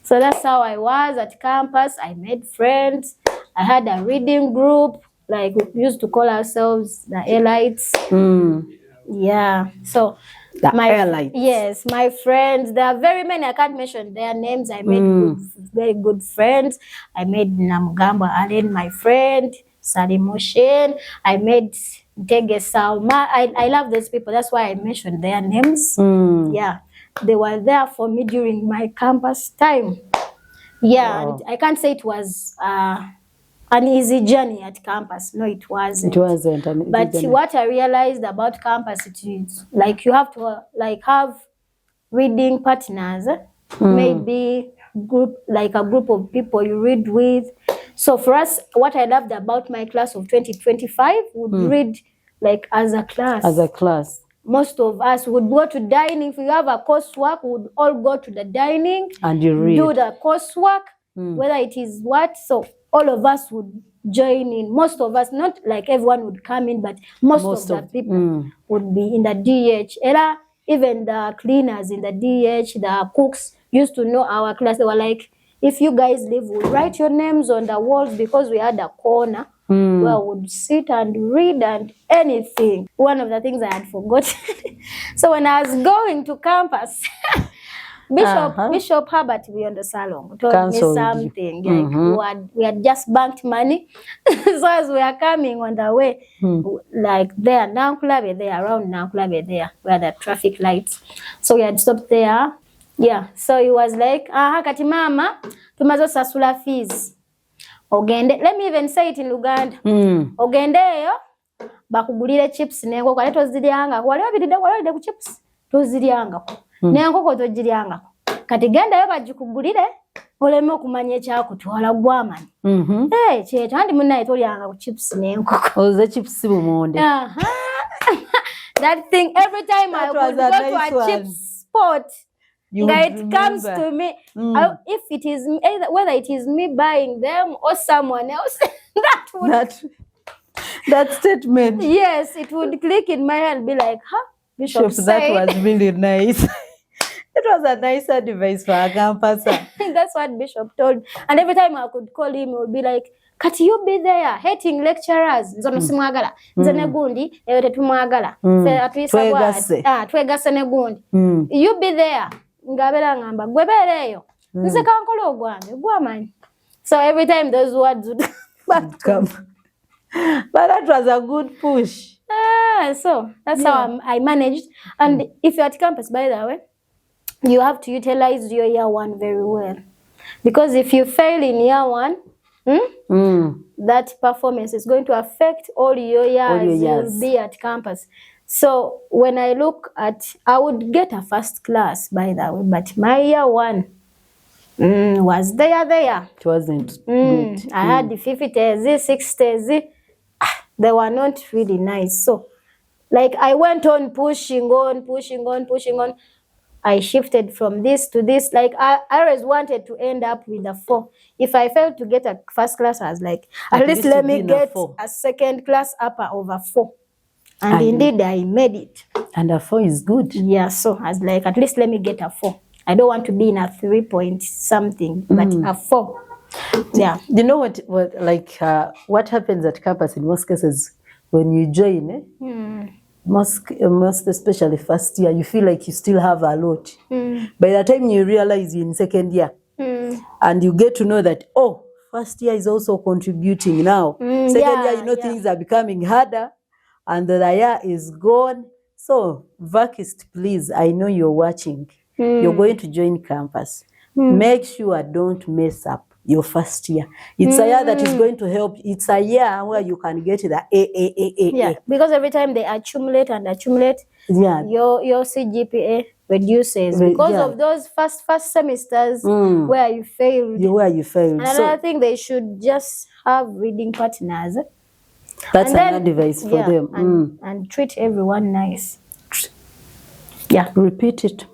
So that's how I was at campus. I made friends. I had a reading group. Like we used to call ourselves the Elites. Yeah. So Elites. Yes, my friends. There are very many. I can't mention their names. I made very good friends. I made Namugamba Allen, my friend. Salim Moshen. I made Dege Salma. I love those people. That's why I mentioned their names. Yeah. They were there for me during my campus time. Yeah. Wow. And I can't say it was an easy journey at campus. No, it wasn't. It wasn't an easy journey. What I realized about campus, it is like you have to have reading partners, maybe a group of people you read with. So for us, what I loved about my class of 2025 would read like as a class. As a class. Most of us would go to dining. If you have a coursework, we would all go to the dining and you read. Do the coursework, whether it is what. So all of us would join in. Most of us, not like everyone would come in, but most of the people would be in the DH. Even the cleaners in the DH, the cooks used to know our class. They were like, if you guys leave, we'll write your names on the walls because we had a corner where we would sit and read and anything. One of the things I had forgotten. So when I was going to campus, Bishop Herbert beyond the salon told me something. Like we had just banked money. So as we are coming on the way, like there, Nanklabe there, around Nanklabe there, where the traffic lights. So we had stopped there. Yeah. So he was like, kati mama, tumazo sasula fees. ogende, let me even say it in Luganda. Ogendeyo bakugulire chips n'enkoko ate toziryangako. Wali wabidde ku chips toziryangako. N'enkoko togiryangako. Kati gendayo bagikugulire oleme okumanya ekyakutwala gw'amanyi. Kyeto andi munnaye tolyanga ku chips n'enkoko. Oze chips bumonde. That thing, every time I would go to a chips spot, it comes to me, if it is whether it is me buying them or someone else, that statement. Yes, it would click in my head and be like, huh? Bishop said. That was really nice. It was a nice advice for a campus. That's what Bishop told. And every time I could call him, he would be like, Kati, you be there, hating lecturers. Nzono simwagala. Nze negundi, ewe tetumwagala. Twegase negundi. You be there. Ngabela ngamba, gwebereyo. Nze kankolo ogwame, gwamanyi. So every time those words would come. But that was a good push. So that's how I managed. And if you're at campus, by the way, you have to utilize your year one very well. Because if you fail in year one, that performance is going to affect all your years you'll be at campus. So when I look at, I would get a first class, by the way, but my year one was there. It wasn't good. I had the 50s, 60s. They were not really nice. So like I went on pushing on. I shifted from this to this. Like I always wanted to end up with a 4. If I failed to get a first class, I was like, at least let me get a second class upper over 4. And indeed, I made it. And a 4 is good. Yeah, so I was like, at least let me get a 4. I don't want to be in a 3 point something, but a 4. Yeah. You know what happens at campus in most cases when you join, most especially first year, you feel like you still have a lot. By the time you realize you're in second year, and you get to know that, oh, first year is also contributing now. Second year, things are becoming harder, and the year is gone. So, Vakist, please, I know you're watching. You're going to join campus. Make sure don't mess up your first year. It's a year that is going to help. It's a year where you can get the A. Yeah, because every time they accumulate, your CGPA reduces because of those first semesters where you failed. Another thing, they should just have reading partners. That's an advice for them. And treat everyone nice. Yeah. Repeat it.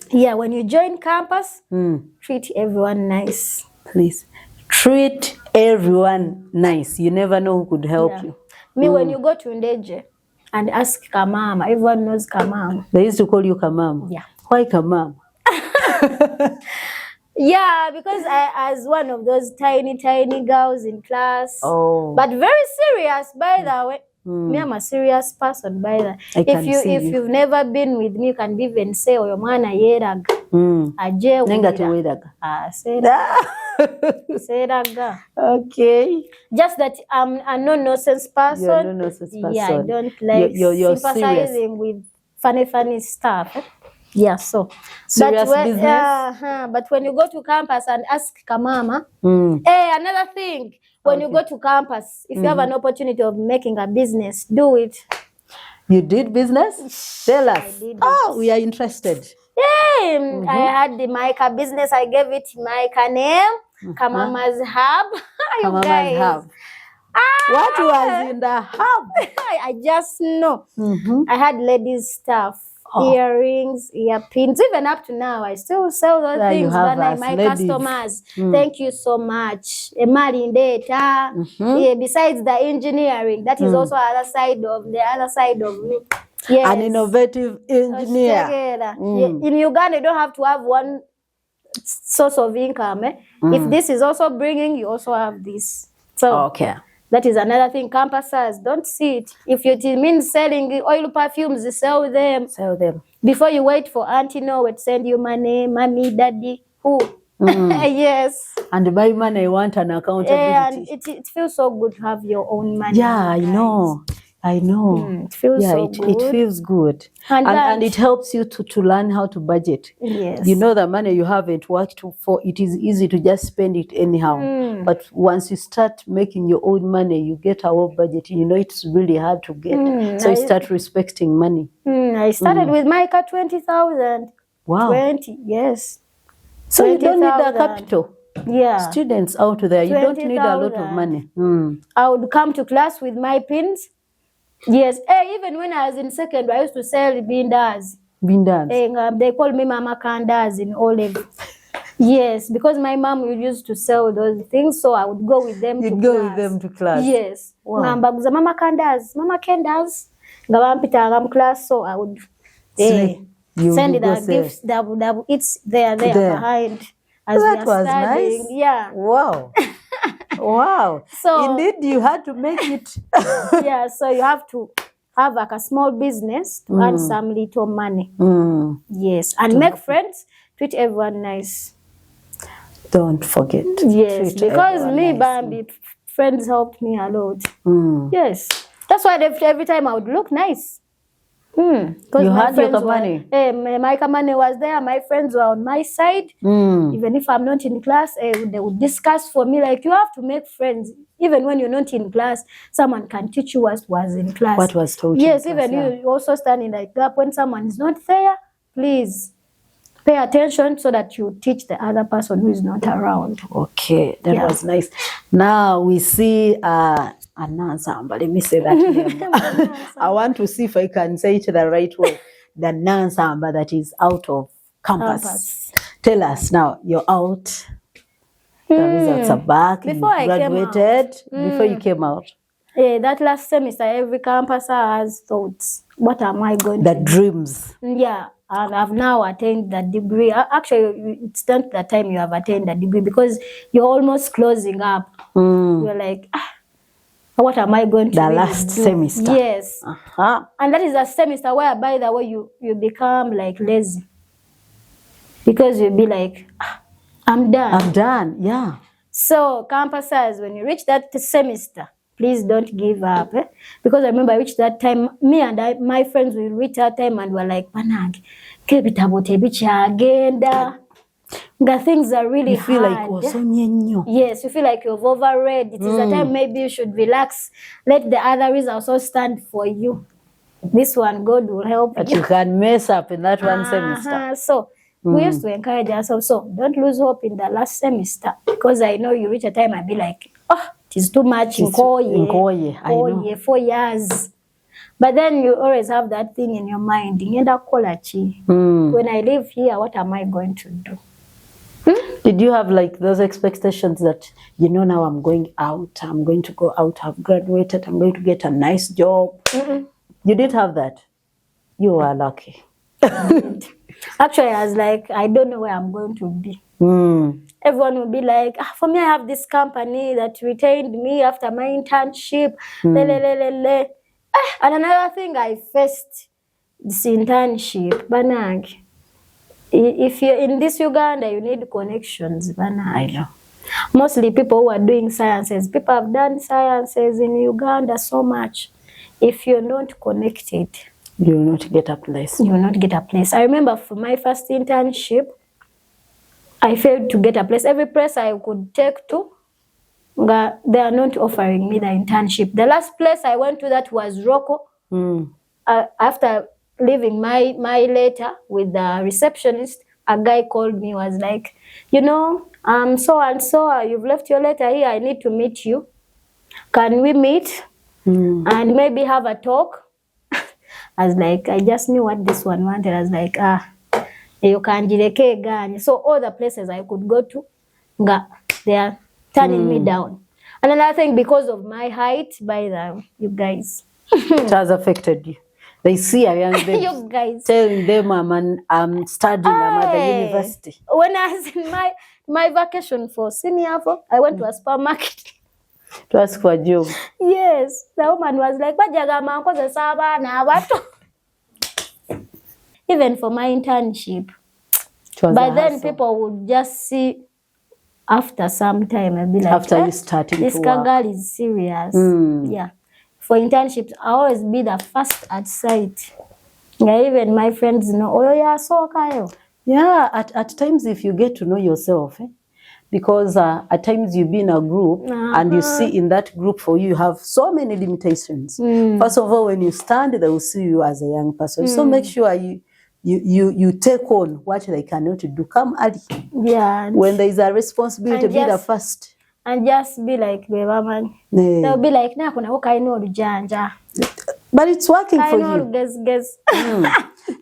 Yeah, when you join campus, treat everyone nice. Please. Treat everyone nice. You never know who could help you. When you go to Ndeje and ask Kamama, everyone knows Kamama. They used to call you Kamama. Yeah. Why Kamama? Yeah, because I was one of those tiny girls in class. Oh. But very serious, by the way. Me, I'm a serious person, by the way. If you've never been with me, you can even say, "Oh, your man yeraga." Aje weraga. Seraga. Okay. Just that I'm a no-nonsense person. You're a no-nonsense person. Yeah, I don't like you're sympathizing serious with funny stuff. Yeah, so. Serious business. But when you go to campus and ask Kamama, another thing, when you go to campus, if you have an opportunity of making a business, do it. You did business? Tell us. We are interested. Yeah, I had the Micah business. I gave it Micah name, Kamama's Hub. Kamama's Hub. What was in the hub? I just know. I had ladies stuff. Earrings, earpins, even up to now, I still sell those things when my customers. Thank you so much. Emali data. Besides the engineering, that is also the other side of me. Yes. An innovative engineer. In Uganda, you don't have to have one source of income. If this is also bringing, you also have this. So that is another thing. Campuses, don't see it. If it means selling oil perfumes, sell them. Before you wait for Auntie Noah to send you money, mommy, daddy, who? Yes. And by money, I want an accountability. And it feels so good to have your own money. Yeah, I know. I know. It feels so it good. feels good. And And it helps you to learn how to budget. Yes. You know the money you haven't worked for, it is easy to just spend it anyhow. But once you start making your own money, you get our budget. You know it's really hard to get. So you start respecting money. I started with Micah 20,000. Wow. 20, yes. So you don't need that 20,000. capital. Yeah. Students out there, you don't need a lot of 20,000. money. I would come to class with my pins. Yes. Even when I was in secondary, I used to sell bindas. Bindas. They call me Mama Kandas in Olive. Yes, because my mom used to sell those things, so I would go with them You'd to go class. with them to class. Yes. Wow. Ngambaguza Mama Kandas, Mama Kandas. Ngabampitanga mu class, so I would send the gifts that it's there behind. As that was studying. nice. Yeah. Wow. Wow. So indeed, you had to make it. Yeah. So you have to have like a small business to earn some little money. Yes, and make friends. Treat everyone nice. Don't forget. Yes, because me, nice. Bambi, friends helped me a lot. Yes, that's why every time I would look nice. You had your company. My company was there. My friends were on my side. Even if I'm not in class, they would discuss for me. Like, you have to make friends. Even when you're not in class, someone can teach you what was in class. What was taught Yes, in class, even you also stand in the gap when someone is not there. Please pay attention so that you teach the other person who is not around. Okay, that was nice. Now we see Nansamba. Let me say that name. I want to see if I can say it the right way. The Nansamba that is out of campus. Tell us now, you're out. The results are back. Before I graduated. Before you came out. Yeah, that last semester, every campus has thoughts. What am I going to do? The dreams. Yeah, and I've now attained the degree. Actually, it's not the time you have attained the degree because you're almost closing up. You're like, what am I going to do? The last semester. Yes. And that is a semester where, by the way, you become like lazy. Because you'll be like, I'm done. I'm done, yeah. So campusers, when you reach that semester, please don't give up. Because I remember I reached that time, me and my friends will reach that time and we're like, Panag, agenda. Things are really hard. You feel like yes, you feel like you've overread. It is a time maybe you should relax. Let the other results also stand for you. This one, God will help you. But you can mess up in that one semester. So we used to encourage ourselves. So don't lose hope in the last semester. Because I know you reach a time I'll be like, it is too much in 4 years. 4 years. But then you always have that thing in your mind. When I live here, what am I going to do? Did you have like those expectations that, now I'm going out, I'm going to go out, I've graduated, I'm going to get a nice job? You didn't have that? You were lucky. Actually, I was like, I don't know where I'm going to be. Everyone will be like, for me, I have this company that retained me after my internship. And another thing I faced, this internship, Banag. If you're in this Uganda, you need connections, Banag. I know. Mostly people who are doing sciences. People have done sciences in Uganda so much. If you're not connected, you will not get a place. You will not get a place. I remember for my first internship, I failed to get a place. Every place I could take to, they are not offering me the internship. The last place I went to that was Rocco. After leaving my letter with the receptionist, a guy called me, was like, so and so, you've left your letter here. I need to meet you. Can we meet and maybe have a talk? I was like, I just knew what this one wanted. I was like, you can jireke. So all the places I could go to, they are turning me down. And another thing, because of my height, you guys. It has affected you. They see a young baby you guys telling them I'm studying, I'm at the university. When I was in my vacation for senior, I went to a supermarket. To ask for a job. Yes. The woman was like, even for my internship. But then people would just see after some time and be like, after you starting this to work. girl is serious. Yeah. for internships, I always be the first at site. Yeah, even my friends know, oh yeah, so kayo. Yeah, at times if you get to know yourself, because at times you be in a group and you see in that group for you have so many limitations. First of all, when you stand, they will see you as a young person. So make sure you take on what they cannot do. Come early. Yeah. When there is a responsibility, be the first. And just be like, man. They'll be like, nah, kuna hoka ino rujanja. But it's working for you. Guess.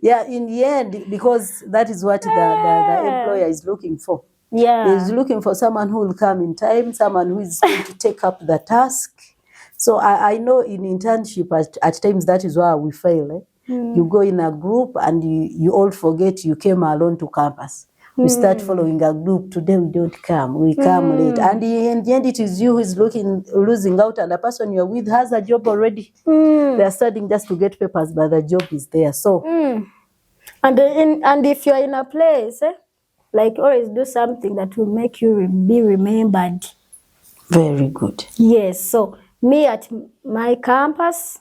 Yeah, in the end, because that is what the employer is looking for. Yeah. He's looking for someone who will come in time, someone who is going to take up the task. So I know in internship at times that is why we fail. You go in a group and you all forget you came alone to campus. We start following a group. Today we don't come. We come late. And in the end, it is you who is losing out, and the person you're with has a job already. They're studying just to get papers, but the job is there. So, and if you're in a place, like always do something that will make you be remembered. Very good. Yes. So me at my campus,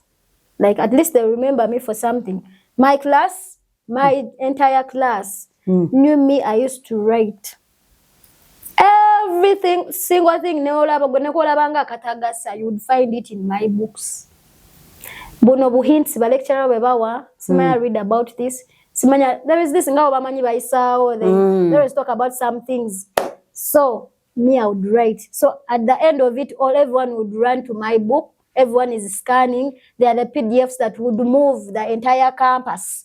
like at least they remember me for something. My class, my entire class knew me. I used to write everything, single thing. You would find it in my books. Bono hints, the lecturer webawa. Simanya read about this. Simanya, there is this ngao bamanyi baisao. There is talk about some things. So me, I would write. So at the end of it all, everyone would run to my book. Everyone is scanning. There are the PDFs that would move the entire campus.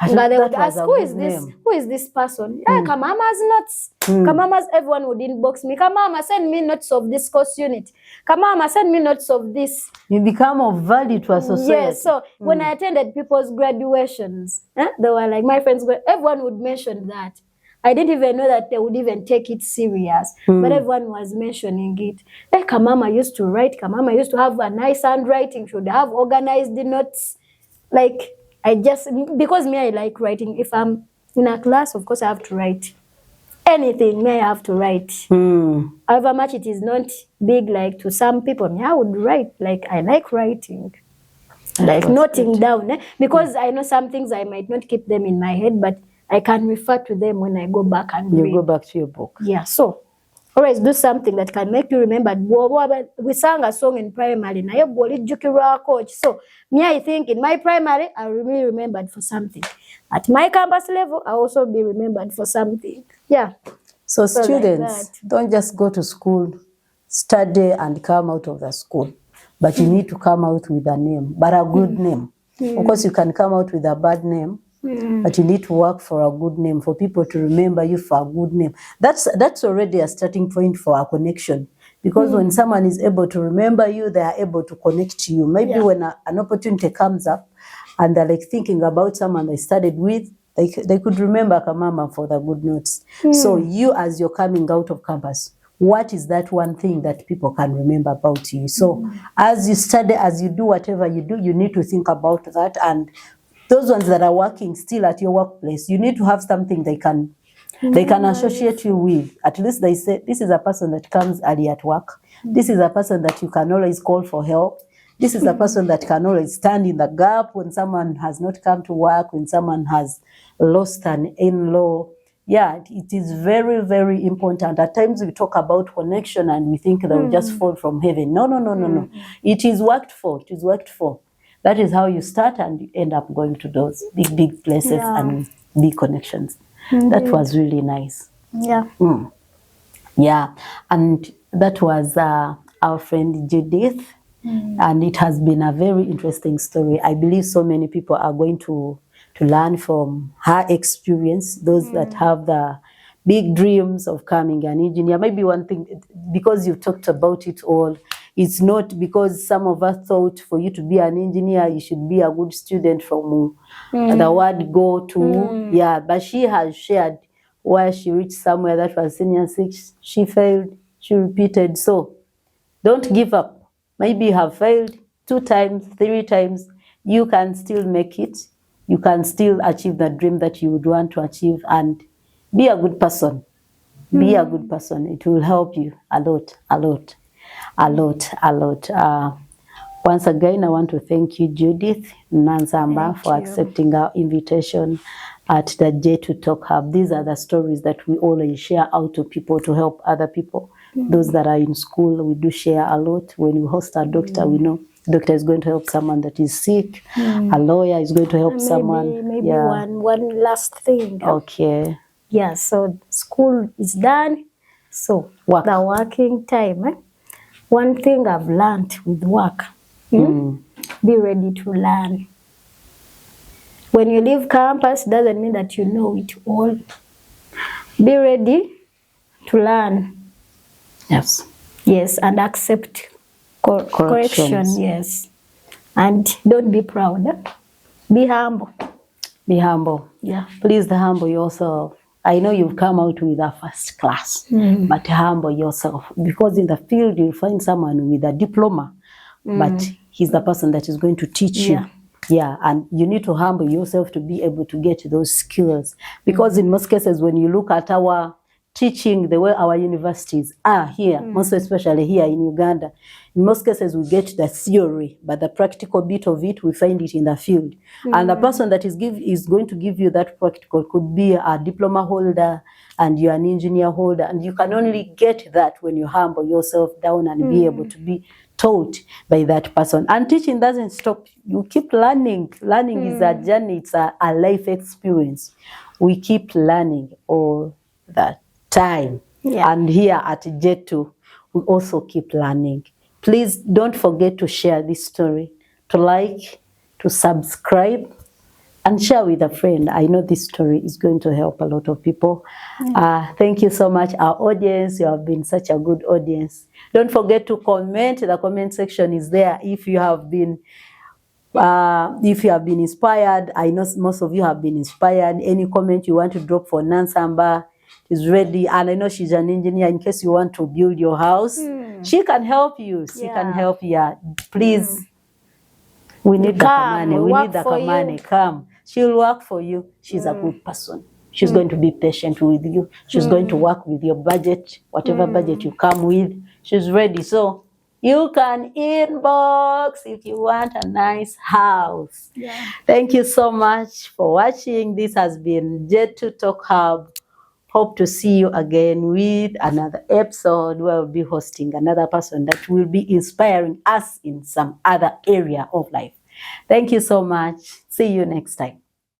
But they would ask, who is this? Who is this person? Yeah, Kamama's notes. Kamama's, everyone would inbox me. Kamama, send me notes of this course unit. Kamama, send me notes of this. You become of value to a society. Yes, so when I attended people's graduations, they were like, my friends, everyone would mention that. I didn't even know that they would even take it serious. But everyone was mentioning it. Like Kamama used to write. Kamama used to have a nice handwriting. Should have organized the notes. Like, because me, I like writing. If I'm in a class, of course, I have to write. Anything, me, I have to write. However much it is not big, like to some people, me, I would write. Like, I like writing. Like, noting down. Because I know some things I might not keep them in my head, but I can refer to them when I go back and read. You go back to your book. Yeah, so always do something that can make you remember. We sang a song in primary. So me, I think in my primary, I will be remembered for something. At my campus level, I also be remembered for something. Yeah. So students, like don't just go to school, study and come out of the school. But you need to come out with a name, but a good name. Of course, you can come out with a bad name. But you need to work for a good name, for people to remember you for a good name. That's already a starting point for a connection. Because when someone is able to remember you, they are able to connect to you. Maybe when an opportunity comes up and they're like thinking about someone they studied with, they could remember Kamama for the good notes. So you, as you're coming out of campus, what is that one thing that people can remember about you? So as you study, as you do whatever you do, you need to think about that. And those ones that are working still at your workplace, you need to have something they can associate you with. At least they say, this is a person that comes early at work. This is a person that you can always call for help. This is a person that can always stand in the gap when someone has not come to work, when someone has lost an in-law. Yeah, it is very, very important. At times we talk about connection and we think they will just fall from heaven. No. It is worked for. It is worked for. That is how you start and you end up going to those big places and big connections. That was really nice. Yeah. Yeah. And that was our friend Judith. And it has been a very interesting story. I believe so many people are going to learn from her experience, those that have the big dreams of becoming an engineer. Maybe one thing, because you talked about it all, it's not because some of us thought for you to be an engineer, you should be a good student from the word go to. Yeah, but she has shared where she reached somewhere that was senior 6. She failed, she repeated. So don't give up. Maybe you have failed 2 times, 3 times. You can still make it. You can still achieve the dream that you would want to achieve, and be a good person. Be a good person. It will help you a lot. Once again, I want to thank you, Judith Nansamba, for accepting our invitation at the J2 Talk Hub. These are the stories that we always share out to people to help other people. Those that are in school, we do share a lot. When we host a doctor, we know doctor is going to help someone that is sick. A lawyer is going to help someone. Maybe one last thing. Okay. Yeah, so school is done. So the working time. One thing I've learned with work, be ready to learn. When you leave campus, doesn't mean that you know it all. Be ready to learn. Yes. Yes, and accept correction. Yes. And don't be proud. Be humble. Be humble. Yeah. Please humble yourself. I know you've come out with a first class, but humble yourself, because in the field you'll find someone with a diploma, but he's the person that is going to teach you. Yeah, and you need to humble yourself to be able to get those skills, because in most cases when you look at our teaching, the way our universities are here, most especially here in Uganda, in most cases we get the theory, but the practical bit of it, we find it in the field. And the person that is going to give you that practical could be a diploma holder, and you're an engineer holder, and you can only get that when you humble yourself down and be able to be taught by that person. And teaching doesn't stop. You keep learning. Learning is a journey. It's a life experience. We keep learning all the time. And here at J2, we also keep learning. Please don't forget to share this story, to like, to subscribe, and share with a friend. I know this story is going to help a lot of people. Thank you so much, our audience. You have been such a good audience. Don't forget to comment. The comment section is there. If you have been inspired, I know most of you have been inspired. Any comment you want to drop for Nansamba is ready, and I know she's an engineer. In case you want to build your house, she can help you. She can help you. Please, we need the money. We need the money. Come, she'll work for you. She's a good person. She's going to be patient with you. She's going to work with your budget, whatever budget you come with. She's ready. So you can inbox if you want a nice house. Thank you so much for watching. This has been J2 Talk Hub. Hope to see you again with another episode where we'll be hosting another person that will be inspiring us in some other area of life. Thank you so much. See you next time.